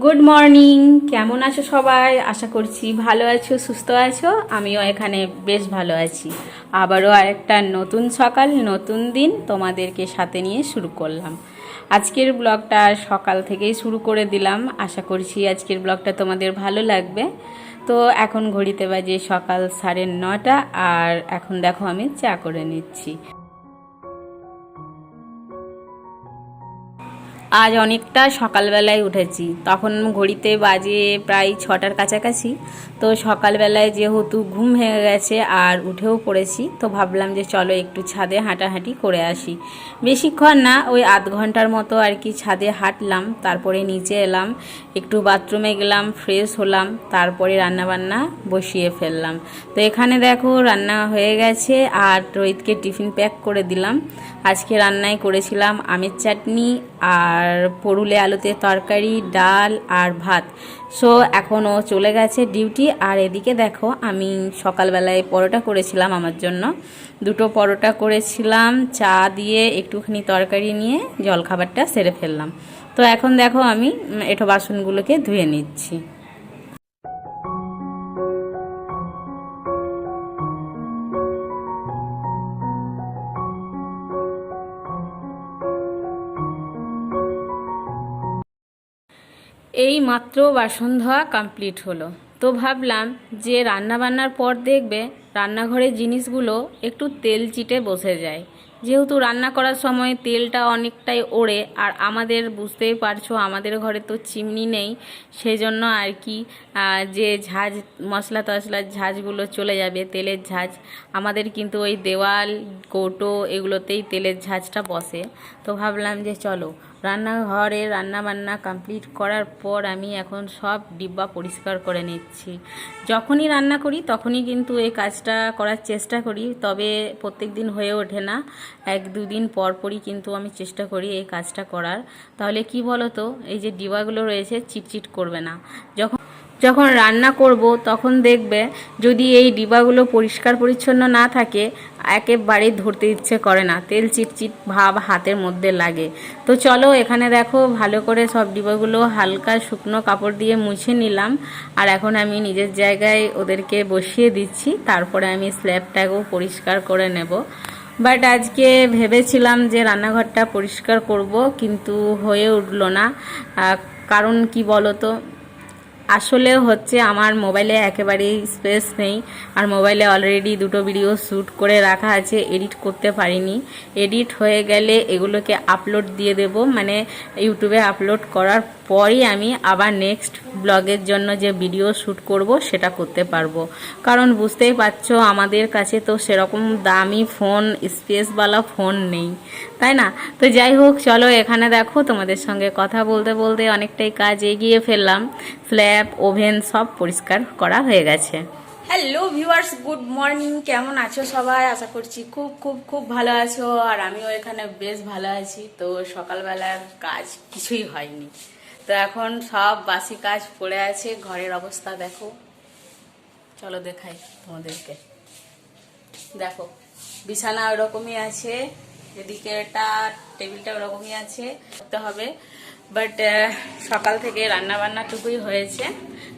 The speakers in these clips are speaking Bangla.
Good morning. কেমন আছো সবাই? আশা করছি ভালো আছো, সুস্থ আছো। আমিও এখানে বেশ ভালো আছি। আবারও আরেকটা নতুন সকাল, নতুন দিন তোমাদেরকে সাথে নিয়ে শুরু করলাম। আজকের ব্লগটা সকাল থেকেই শুরু করে দিলাম। আশা করছি আজকের ব্লগটা তোমাদের ভালো লাগবে। তো এখন ঘড়িতে বাজে সকাল 9:30, আর এখন দেখো আমি চা করে নিচ্ছি। আজ অনেকটা সকালবেলায় উঠেছি, তখন ঘড়িতে বাজে প্রায় 6টার কাছাকাছি। তো সকালবেলায় যেহেতু ঘুম ভেঙে গেছে আর উঠেও পড়েছি, তো ভাবলাম যে চলো একটু ছাদে হাঁটাহাঁটি করে আসি। বেশিক্ষণ না, ওই আধ ঘন্টার মতো আর কি ছাদে হাঁটলাম, তারপরে নিচে এলাম, একটু বাথরুমে গেলাম, ফ্রেশ হলাম, তারপরে রান্নাবান্না বসিয়ে ফেললাম। তো এখানে দেখো রান্না হয়ে গেছে, আর রোহিতকে টিফিন প্যাক করে দিলাম। আজকে রান্নায় করেছিলাম আমের চাটনি আর পরুলে আলুতে তরকারি, ডাল আর ভাত। সো এখন ও চলে গেছে ডিউটি। আর এদিকে দেখো আমি সকালবেলায় পরোটা করেছিলাম আমার জন্য, 2টো পরোটা করেছিলাম, চা দিয়ে একটুখানি তরকারি নিয়ে জলখাবারটা সেরে ফেললাম। তো এখন দেখো আমি এঁঠো বাসনগুলোকে ধুয়ে নিচ্ছি। এই মাত্র বাসন ধোয়া কমপ্লিট হলো। তো ভাবলাম যে রান্না বান্নার পর দেখবে রান্নাঘরের জিনিসগুলো একটু তেল চিটে বসে যায়, যেহেতু রান্না করার সময় তেলটা অনেকটাই ওড়ে। আর আমাদের বুঝতেই পারছো আমাদের ঘরে তো চিমনি নেই, সেই জন্য আর কি যে ঝাঁজ মশলা টশলার ঝাঁজগুলো চলে যাবে, তেলের ঝাঁজ। আমাদের কিন্তু ওই দেওয়াল, কৌটো এগুলোতেই তেলের ঝাঁজটা বসে। তো ভাবলাম যে চলো রান্নাঘরে রান্নাবান্না কমপ্লিট করার পর আমি এখন সব ডিব্বা পরিষ্কার করে নিচ্ছি। যখনই রান্না করি তখনই কিন্তু এই কাজটা করার চেষ্টা করি, তবে প্রত্যেক দিন হয়ে ওঠে না। 1-2 দিন পর পরই কিন্তু আমি চেষ্টা করি এই কাজটা করার। তাহলে কি বলো তো, এই যে ডিব্বাগুলো রয়েছে চিটচিট করবে না। যখন রান্না করব তখন দেখবে যদি এই ডিবাগুলো পরিষ্কার পরিচ্ছন্ন না থাকে, একেবারেই ধরতে ইচ্ছে করে না, তেল চিটচিট ভাব হাতের মধ্যে লাগে। তো চলো এখানে দেখো ভালো করে সব ডিবাগুলো হালকা শুকনো কাপড় দিয়ে মুছে নিলাম। আর এখন আমি নিজের জায়গায় ওদেরকে বসিয়ে দিচ্ছি, তারপরে আমি স্ল্যাবটাকেও পরিষ্কার করে নেব। বাট আজকে ভেবেছিলাম যে রান্নাঘরটা পরিষ্কার করব, কিন্তু হয়ে উঠলো না। কারণ কি বলো তো, আসলে হচ্ছে আমার মোবাইলে একেবারেই স্পেস নেই। আর মোবাইলে অলরেডি 2টো ভিডিও শ্যুট করে রাখা আছে, এডিট করতে পারিনি। এডিট হয়ে গেলে এগুলোকে আপলোড দিয়ে দেব, মানে ইউটিউবে আপলোড করার পরই আমি আবার নেক্সট ব্লগের জন্য যে ভিডিও শ্যুট করব সেটা করতে পারবো। কারণ বুঝতেই পারছো আমাদের কাছে তো সেরকম দামি ফোন, স্পেসওয়ালা ফোন নেই, তাই না? তো যাই হোক, চলো এখানে দেখো তোমাদের সঙ্গে কথা বলতে বলতে অনেকটাই কাজ এগিয়ে ফেললাম। স্ল্যাব, ওভেন সব পরিষ্কার করা হয়ে গেছে। Hello viewers, good morning. কেমন আছো সবাই? আশা করছি খুব খুব খুব ভালো আছো। আর আমিও এখানে বেশ ভালো আছি। তো সকালবেলার কাজ কিছুই হয়নি, তো এখন সব বাসি কাজ পড়ে আছে। ঘরের অবস্থা দেখো, চলো দেখাই তোমাদেরকে। দেখো বিছানা ওরকমই আছে, এদিকে এটা টেবিলটা ওরকমই আছে, করতে হবে। বাট সকাল থেকে রান্না বান্নাটুকুই হয়েছে।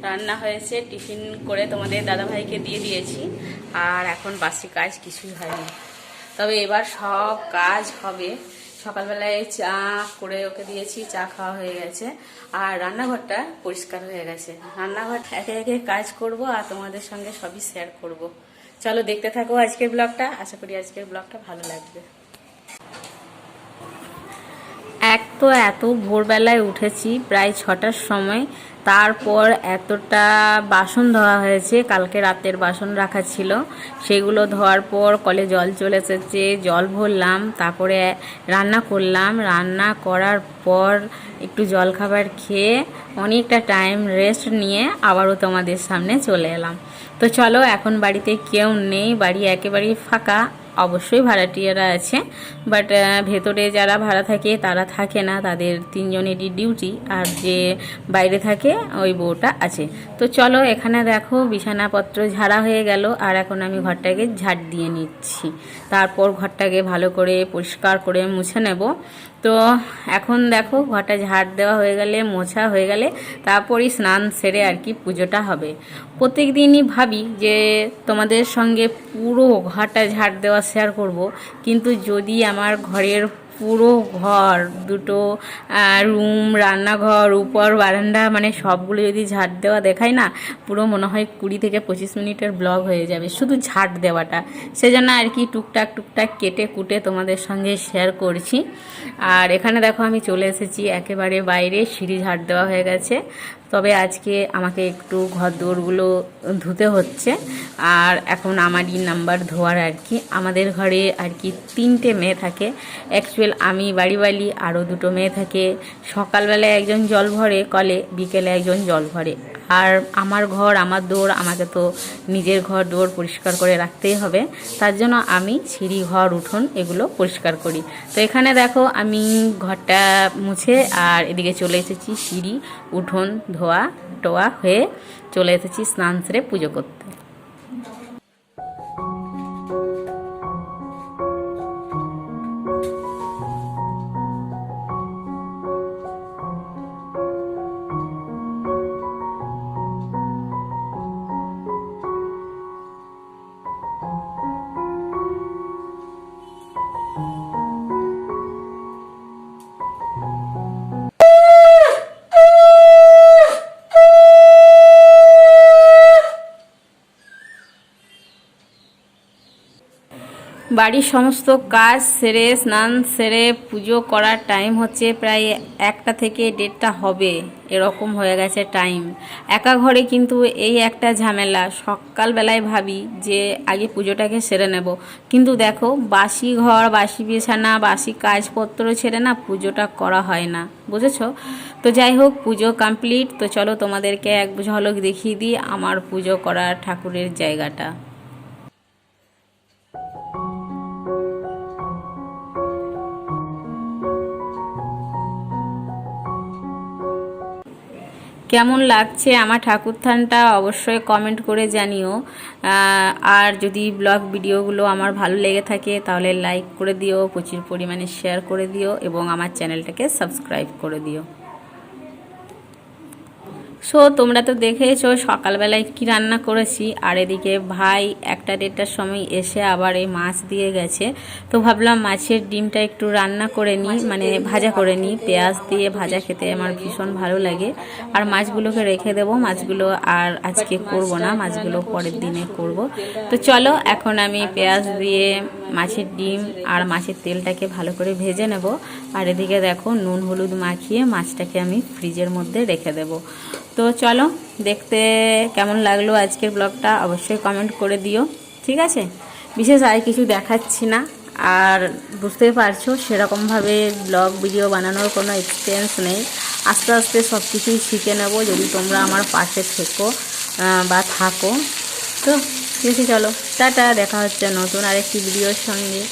রান্না হয়েছে, টিফিন করে তোমাদের দাদাভাইকে দিয়ে দিয়েছি। আর এখন বাসি কাজ কিছুই হয়নি, তবে এবার সব কাজ হবে। সকালবেলায় চা করে ওকে দিয়েছি, চা খাওয়া হয়ে গেছে। আর রান্নাঘরটা পরিষ্কার হয়ে গেছে। রান্নাঘর একে একে কাজ করব আর তোমাদের সঙ্গে সবই শেয়ার করব। চলো দেখতে থাকো আজকের ব্লগটা। আশা করি আজকের ব্লগটা ভালো লাগবে। এক তো এত ভোরবেলায় উঠেছি, প্রায় 6টার সময়। তারপর এতটা বাসন ধোয়া হয়েছে, কালকে রাতের বাসন রাখা ছিল, সেগুলো ধোয়ার পর কলে জল চলে এসেছে, জল ভরলাম, তারপরে রান্না করলাম। রান্না করার পর একটু জলখাবার খেয়ে অনেকটা টাইম রেস্ট নিয়ে আবারও তোমাদের সামনে চলে এলাম। তো চলো, এখন বাড়িতে কেউ নেই, বাড়ি একেবারেই ফাঁকা। অবশ্যই ভাড়াটিয়ারা আছে, বাট ভেতরে যারা ভাড়া থাকে তারা থাকে না, তাদের 3জনেরই ডিউটি। আর যে বাইরে থাকে ওই বউটা আছে। তো চলো এখানে দেখো বিছানাপত্র ঝাড়া হয়ে গেল, আর এখন আমি ঘরটাকে ঝাড় দিয়ে নিচ্ছি। তারপর ঘরটাকে ভালো করে পরিষ্কার করে মুছে নেব। তো এখন দেখো ঘরটা ঝাড় দেওয়া হয়ে গেলে, মোছা হয়ে গেলে তারপরই স্নান সেরে আর কি পুজোটা হবে। প্রত্যেক দিনই ভাবি যে তোমাদের সঙ্গে পুরো ঘরটা ঝাড় দেওয়া শেয়ার করব, কিন্তু যদি আমার ঘরের পুরো ঘর, দুটো রুম, রান্নাঘর, উপর বারান্দা, মানে সবগুলো যদি ঝাড় দেওয়া দেখাই না, পুরো মনে হয় 20 থেকে 25 মিনিটের ব্লগ হয়ে যাবে শুধু ঝাড় দেওয়াটা। সেজন্য আর কি টুকটাক টুকটাক কেটে কুটে তোমাদের সঙ্গে শেয়ার করছি। আর এখানে দেখো আমি চলে এসেছি একেবারে বাইরে, সিঁড়ি ঝাড় দেওয়া হয়ে গেছে। তবে আজকে আমাকে একটু ঘর দৌড়গুলো ধুতে হচ্ছে, আর এখন আমারই নাম্বার ধোয়ার আর কি। আমাদের ঘরে আর কি 3টে মেয়ে থাকে। অ্যাকচুয়াল আমি বাড়ি, আরও 2টো মেয়ে থাকে। সকালবেলায় একজন জল ভরে কলে, বিকেলে একজন জল ভরে। আর আমার ঘর, আমার দৌড়, আমাকে তো নিজের ঘর দৌড় পরিষ্কার করে রাখতেই হবে। তার জন্য আমি সিঁড়ি, ঘর, উঠোন এগুলো পরিষ্কার করি। তো এখানে দেখো আমি ঘরটা মুছে আর এদিকে চলে এসেছি সিঁড়ি, উঠোন ধোয়া টোয়া হয়ে চলে এসেছি স্নান সেরে পুজো করতে। বাড়ির সমস্ত কাজ সেরে স্নান সেরে পুজো করার টাইম হচ্ছে প্রায় 1টা থেকে 1:30 হবে, এরকম হয়ে গেছে টাইম। একা ঘরে কিন্তু এই একটা ঝামেলা, সকালবেলায় ভাবি যে আগে পুজোটাকে সেরে নেব, কিন্তু দেখো বাসি ঘর, বাসি বিছানা, বাসি কাজপত্র ছেড়ে না পুজোটা করা হয় না, বুঝেছো? তো যাই হোক, পুজো কমপ্লিট। তো চলো তোমাদেরকে এক ঝলক দেখিয়ে দিই আমার পুজো করার ঠাকুরের জায়গাটা। কেমন লাগছে আমার ঠাকুরথানটা অবশ্যই কমেন্ট করে জানিও। আর যদি ব্লগ ভিডিওগুলো আমার ভালো লেগে থাকে তাহলে লাইক করে দিও, প্রচুর পরিমাণে শেয়ার করে দিও এবং আমার চ্যানেলটাকে সাবস্ক্রাইব করে দিও। সো তোমরা তো দেখেছো সকালবেলায় কি রান্না করেছি। আর এদিকে ভাই 1টা-1:30টার সময় এসে আবার এই মাছ দিয়ে গেছে। তো ভাবলাম মাছের ডিমটা একটু রান্না করে নিই, মানে ভাজা করে নিই। পেঁয়াজ দিয়ে ভাজা খেতে আমার ভীষণ ভালো লাগে। আর মাছগুলোকে রেখে দেবো, মাছগুলো আর আজকে করব না, মাছগুলো পরের দিনে করব। তো চলো এখন আমি পেঁয়াজ দিয়ে মাছের ডিম আর মাছের তেলটাকে ভালো করে ভেজে নেব। আর এদিকে দেখো নুন হলুদ মাখিয়ে মাছটাকে আমি ফ্রিজের মধ্যে রেখে দেব। তো চলো, দেখতে কেমন লাগলো আজকের ব্লগটা অবশ্যই কমেন্ট করে দিও, ঠিক আছে? বিশেষ আর কিছু দেখাচ্ছি না। আর বুঝতে পারছো সেরকমভাবে ব্লগ ভিডিও বানানোর কোনো এক্সপিরিয়েন্স নেই। আস্তে আস্তে সব কিছুই শিখে নেব যদি তোমরা আমার পাশে থেকো বা থাকো। তো ঠিক আছে, চলো টাটা, দেখা হচ্ছে নতুন আরেকটি ভিডিওর সঙ্গে।